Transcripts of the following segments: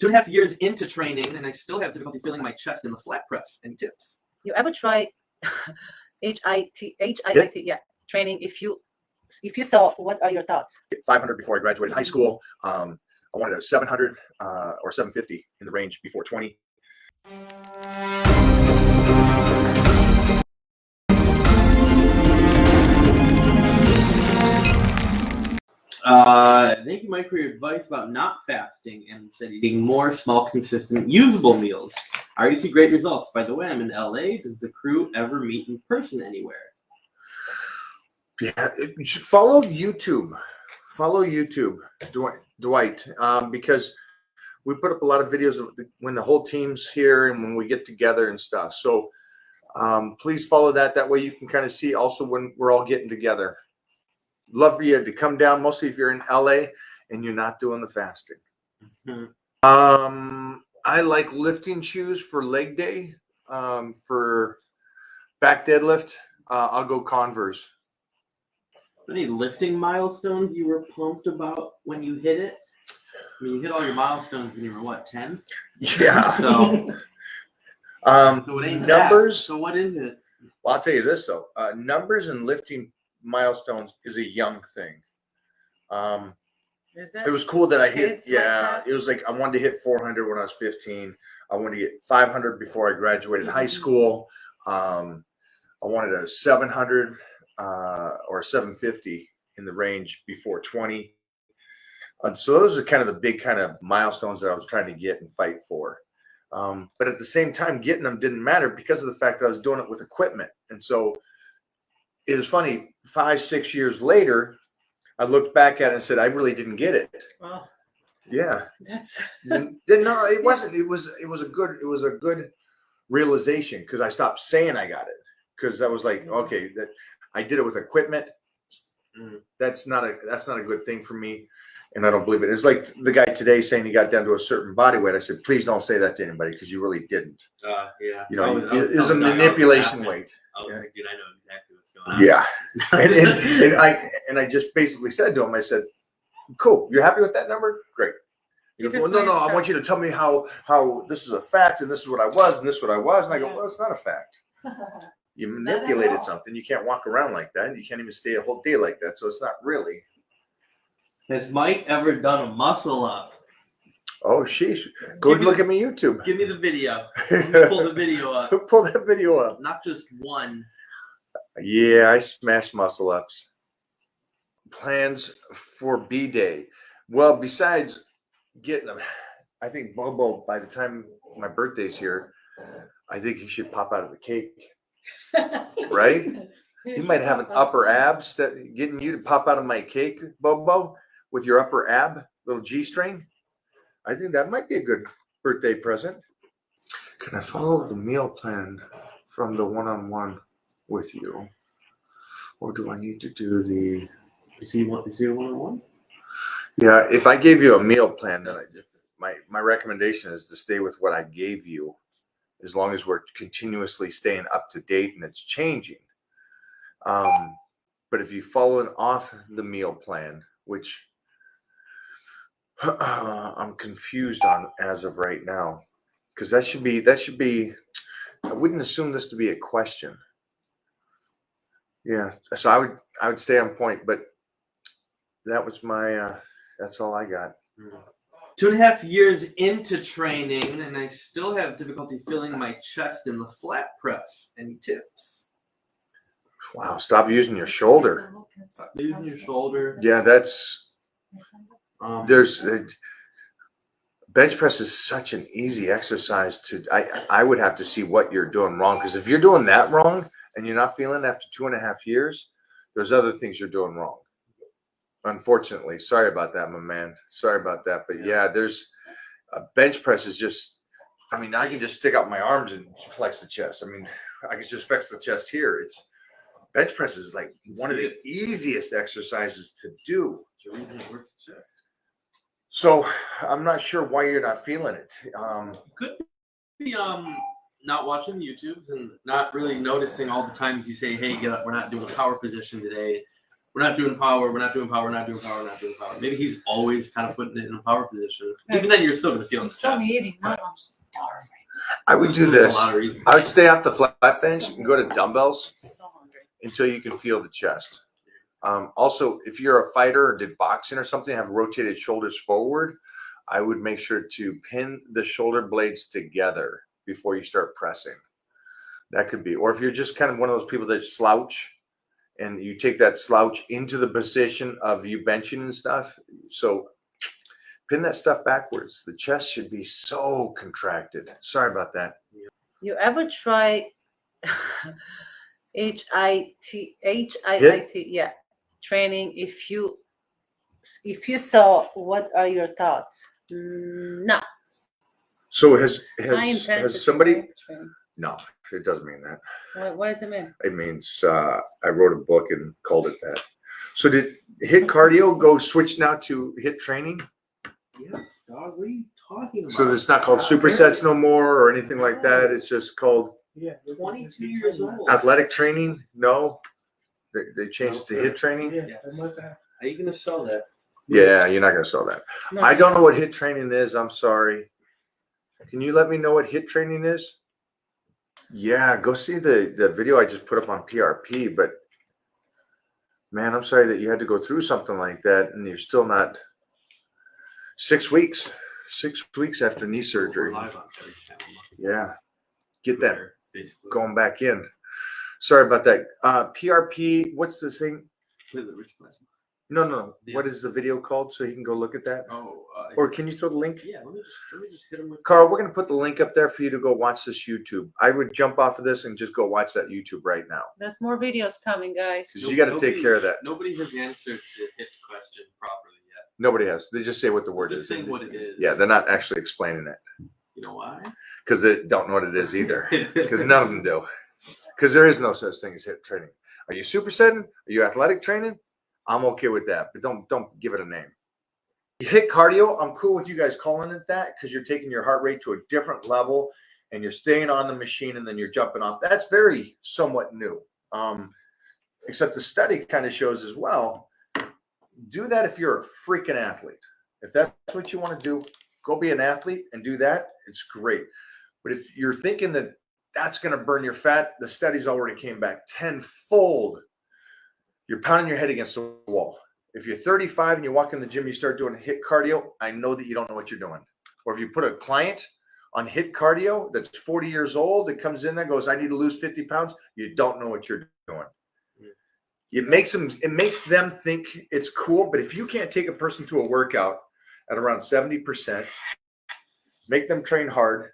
2.5 years into training, and I still have difficulty feeling my chest in the flat press. Any tips? You ever try HIIT? Yeah, training? If you saw, what are your thoughts? 500 before I graduated high school. I wanted a 700 or 750 in the range before 20. Thank you, Mike, for your advice about not fasting and said eating more small, consistent, usable meals. I already see great results. By the way, I'm in LA. Does the crew ever meet in person anywhere? Yeah, you should follow YouTube. Follow YouTube, Dwight, because we put up a lot of videos of when the whole team's here and when we get together and stuff. So please follow that. That way you can kind of see also when we're all getting together. Love for you to come down, mostly if you're in LA and you're not doing the fasting. Mm-hmm. I like lifting shoes for leg day. For back deadlift, I'll go Converse. Any lifting milestones you were pumped about when you hit it? I mean, you hit all your milestones when you were what, 10? Yeah. So it ain't numbers. That. So what is it? Well, I'll tell you this though. Numbers and lifting milestones is a young thing. It was cool that I hit. Yeah, like it was like I wanted to hit 400 when I was 15. I wanted to get 500 before I graduated high school. I wanted a 700 or 750 in the range before 20. So those are kind of the big kind of milestones that I was trying to get and fight for. But at the same time, getting them didn't matter because of the fact that I was doing it with equipment. And so it was funny, 5-6 years later, I looked back at it and said, I really didn't get it. Well, yeah. That's no, it wasn't. It was a good realization because I stopped saying I got it. Because I was like, okay, that I did it with equipment. That's not a good thing for me. And I don't believe it. It's like the guy today saying he got down to a certain body weight. I said, please don't say that to anybody because you really didn't. Yeah. You know, it was a manipulation weight. I was thinking, I know exactly what's going on. Yeah. and I just basically said to him, I said, cool, you're happy with that number? Great. He goes, well, no, I want you to tell me how this is a fact and this is what I was and this is what I was. And I go, well, it's not a fact. You manipulated something. You can't walk around like that. You can't even stay a whole day like that. So it's not really. Has Mike ever done a muscle up? Oh, sheesh. Go look at me YouTube. Give me the video. Pull the video up. Pull that video up. Not just one. Yeah, I smash muscle ups. Plans for B-Day. Well, besides getting them, I think Bobo, by the time my birthday's here, I think he should pop out of the cake. Right? He might have an upper abs that getting you to pop out of my cake, Bobo, with your upper ab, little G-string. I think that might be a good birthday present. Can I follow the meal plan from the one-on-one with you? Or do I need to do the... Is he a one-on-one? Yeah, if I gave you a meal plan, then my recommendation is to stay with what I gave you as long as we're continuously staying up to date and it's changing. But if you follow off the meal plan, which I'm confused on as of right now, because that should be, I wouldn't assume this to be a question. Yeah, so I would stay on point, but that was my, that's all I got. 2.5 years into training, and I still have difficulty feeling my chest in the flat press. Any tips? Wow, stop using your shoulder. Stop using your shoulder. Yeah, that's, bench press is such an easy exercise to, I would have to see what you're doing wrong. Because if you're doing that wrong and you're not feeling it after 2.5 years, there's other things you're doing wrong. Unfortunately, sorry about that, my man. Sorry about that. But yeah, there's a bench press is just, I mean, I can just stick out my arms and flex the chest. I mean, I can just flex the chest here. It's bench press is like one of the easiest exercises to do. So I'm not sure why you're not feeling it. Could be not watching YouTubes and not really noticing all the times you say, hey, get up, we're not doing a power position today. We're not doing power. We're not doing power. We're not doing power. We're not doing power. Maybe he's always kind of putting it in a power position. Even then, you're still gonna feel the So chest. eating. No, I'm starving. I would do There's this. a lot of reasons. I would stay off the flat bench and go to dumbbells So hungry. until you can feel the chest. Also, if you're a fighter or did boxing or something, have rotated shoulders forward, I would make sure to pin the shoulder blades together before you start pressing. That could be, or if you're just kind of one of those people that slouch and you take that slouch into the position of you benching and stuff. So pin that stuff backwards. The chest should be so contracted. Sorry about that. You ever try HIIT? Yeah, training. If you saw, what are your thoughts? No. So High has intensity somebody? training. No, it doesn't mean that. What does it mean? It means I wrote a book and called it that. So did HIIT cardio go switch now to HIIT training? Yes, dog. What are you talking about? So it's not called supersets no more or anything like that. It's just called 22 years old. athletic training. No, they changed it to HIIT training. Yes. Are you gonna sell that? Yeah, you're not gonna sell that. No, I don't know what HIIT training is. I'm sorry. Can you let me know what HIIT training is? Yeah, go see the video I just put up on PRP. But man, I'm sorry that you had to go through something like that, and you're still not. 6 weeks. 6 weeks after knee surgery. We're live on Twitter channel. Yeah, get that Facebook. going back in. Sorry about that. PRP. What's the thing? With the rich plasma. No. Yeah. What is the video called so he can go look at that? Oh. Or can you throw the link? Yeah. Let me just hit him with. Carl, we're going to put the link up there for you to go watch this YouTube. I would jump off of this and just go watch that YouTube right now. There's more videos coming, guys. Because you got to take care of that. Nobody has answered the hit question properly yet. Nobody has. They just say what the word Just is. saying what it is. Yeah, they're not actually explaining it. You know why? Because they don't know what it is either. Because none of them do. Because there is no such thing as HIIT training. Are you supersetting? Are you athletic training? I'm okay with that, but don't give it a name. HIIT cardio, I'm cool with you guys calling it that because you're taking your heart rate to a different level and you're staying on the machine and then you're jumping off. That's very somewhat new. Except the study kind of shows as well. Do that if you're a freaking athlete. If that's what you want to do, go be an athlete and do that. It's great. But if you're thinking that that's going to burn your fat, the studies already came back tenfold. You're pounding your head against the wall. If you're 35 and you walk in the gym, you start doing HIIT cardio, I know that you don't know what you're doing. Or if you put a client on HIIT cardio that's 40 years old, that comes in there, goes, I need to lose 50 pounds, you don't know what you're doing. It makes them think it's cool, but if you can't take a person to a workout at around 70%, make them train hard,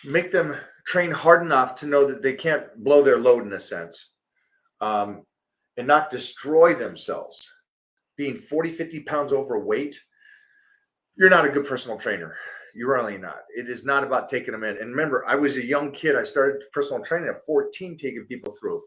make them train hard enough to know that they can't blow their load in a sense, and not destroy themselves. Being 40, 50 pounds overweight, you're not a good personal trainer. You're really not. It is not about taking them in. And remember, I was a young kid. I started personal training at 14, taking people through.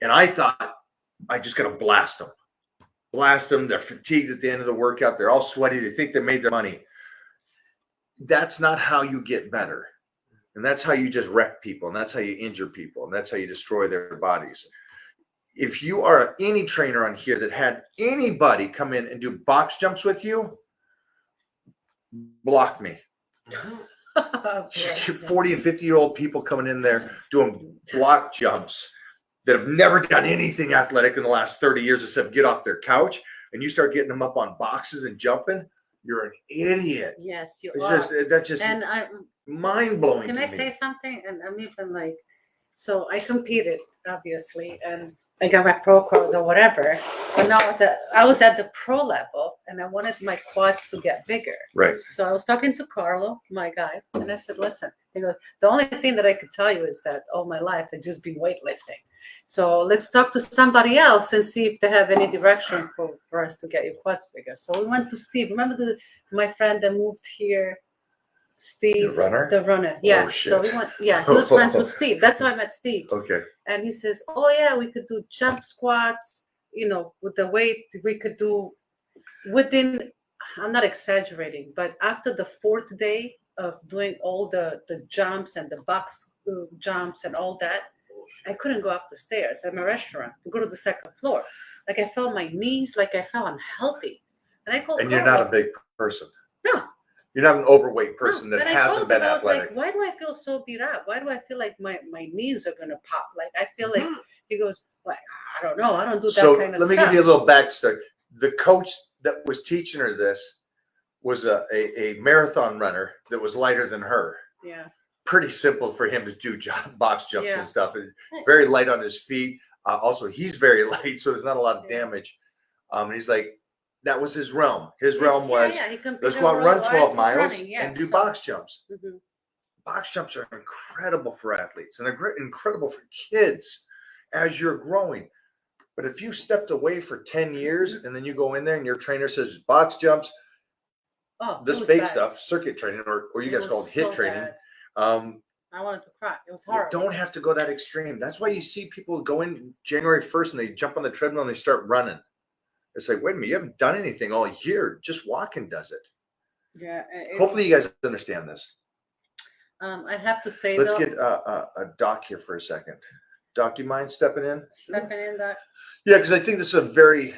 And I thought, I just got to blast them. Blast them. They're fatigued at the end of the workout. They're all sweaty. They think they made their money. That's not how you get better. And that's how you just wreck people. And that's how you injure people. And that's how you destroy their bodies. If you are any trainer on here that had anybody come in and do box jumps with you, block me. 40 and 50-year-old people coming in there doing block jumps that have never done anything athletic in the last 30 years except get off their couch, and you start getting them up on boxes and jumping, you're an idiot. Yes, you It's are. that's just And mind-blowing can to I me. say something? And I'm even like, so I competed, obviously, and I got my pro card or whatever. But now I was at the pro level, and I wanted my quads to get bigger. Right. So I was talking to Carlo, my guy, and I said, listen, he goes, the only thing that I could tell you is that all my life I've just been weightlifting. So let's talk to somebody else and see if they have any direction for us to get your quads bigger. So we went to Steve. Remember my friend that moved here? Steve, The runner? The runner, yeah. Oh, so shit. we went, yeah, he was friends with Steve. That's how I met Steve. Okay. And he says, oh, yeah, we could do jump squats, with the weight we could do within, I'm not exaggerating, but after the 4th day of doing all the jumps and the box jumps and all that, I couldn't go up the stairs at my restaurant to go to the second floor. Like I felt my knees, like I felt unhealthy. And I called And you're not Carlo. a big person. No. You're not an overweight person No, that but I hasn't told been him, I was athletic. like, why do I feel so beat up? Why do I feel like my knees are gonna pop? Like I feel like he goes, like, I don't know, I don't do that So kind of let me stuff. give you a little backstory. The coach that was teaching her this was a marathon runner that was lighter than her. Yeah. Pretty simple for him to do box jumps Yeah. and stuff. Very light on his feet. Also, he's very light, so there's not a lot of damage. And he's like, that was his realm. His realm was, let's go out and run 12 miles and do box jumps. Mm-hmm. Box jumps are incredible for athletes and they're incredible for kids as you're growing. But if you stepped away for 10 years and then you go in there and your trainer says box jumps, this fake stuff, circuit training, or you guys call it HIIT training. I wanted to cry. It was horrible. You don't have to go that extreme. That's why you see people go in January 1st and they jump on the treadmill and they start running. It's like, wait a minute, you haven't done anything all year. Just walking does it. Yeah. Hopefully you guys understand this. I'd have to say, Let's get a Doc here for a second. Doc, do you mind stepping in? Doc. Yeah, because I think this is a very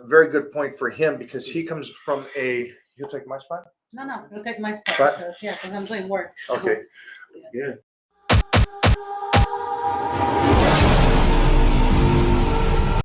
good point for him because he comes from a. He'll take my spot. No, you'll take my spot because I'm doing work. So. Okay. Yeah.